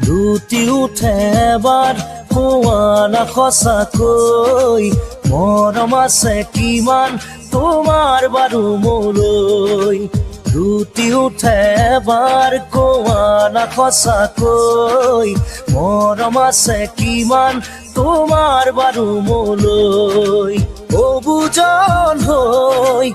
লুটি উঠে এবাৰ কোৱা না সঁচাকৈ মৰম আছে কিমান তোমাৰ বাৰু মোলৈ লুটি উঠে এবাৰ কোৱা না সঁচাকৈ মৰম আছে কিমান তোমাৰ বাৰু মোলৈ অবুজন হৈ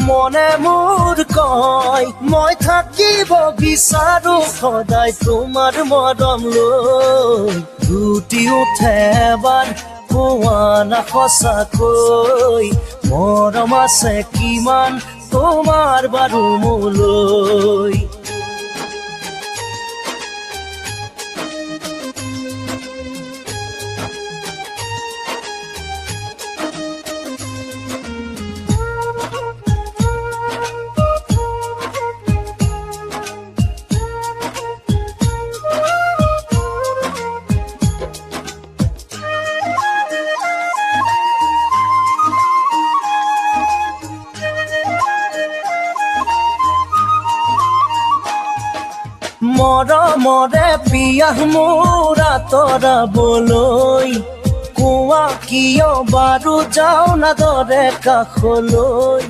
মনে মোৰ কয় মই থাকিব বিচাৰো সদায় তোমাৰ মৰম লৈ লুটি উঠে এবাৰ কোৱা না সঁচাকৈ মৰম আছে কিমান তোমাৰ বাৰু মোলৈ মৰমৰে পিয়াহ মোৰ আঁতৰাবলৈ কোৱা কিয় বাৰু যাওঁ না দৰে কাষলৈ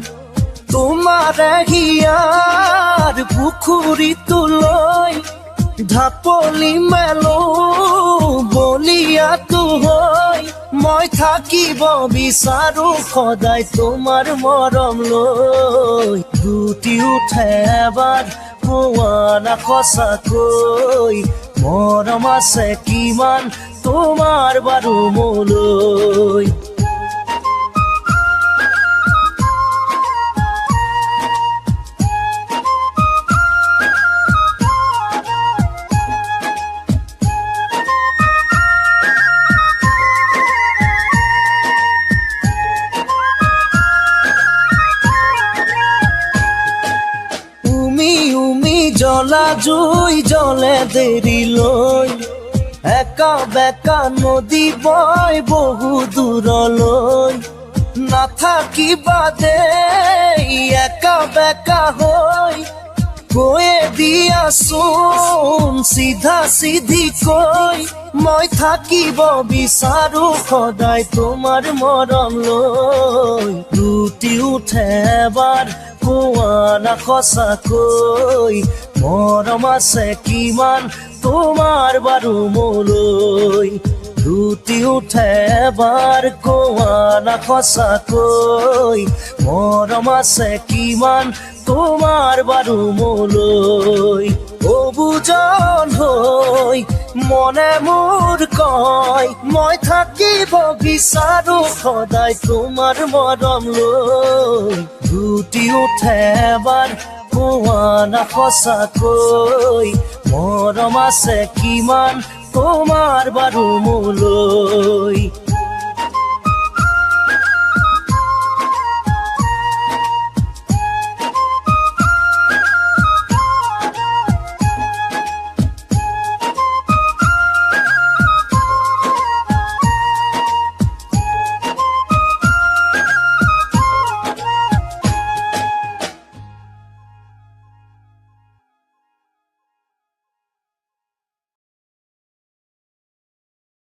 তোমাৰে হিয়াৰ পুখুৰীটোলৈ ঢাপলি মেলো বলিয়াটো হৈ মই থাকিব বিচাৰো সদায় তোমাৰ মৰম লৈ লুটি উঠে এবাৰ কোৱা না সঁচাকৈ মৰম আছে কিমান তোমাৰ বাৰু মোলৈ জ্বলা জুই জ্বলে দেৰিলৈ একা বেকা নদী বয় বহু দূৰলৈ নাথাকিবা দেই একা বেকা হৈ কৈয়ে দিয়াচোন চিধা চিধিকৈ মই থাকিব বিচাৰো সদায় তোমাৰ মৰম লৈ লুটি উঠে এবাৰ কোৱা না সঁচাকৈ মৰম আছে কিমান তোমাৰ বাৰু মোলৈ লুটি উঠে এবাৰ কোৱা না সঁচাকৈ মৰম আছে কিমান তোমাৰ বাৰু মোলৈ অবুজন হৈ মনে মোৰ কয় মই থাকিব বিচাৰো সদায় তোমাৰ মৰম লৈ লুটি উঠে এবাৰ কোৱা না সঁচাকৈ মৰম আছে কিমান তোমাৰ বাৰু মোলৈ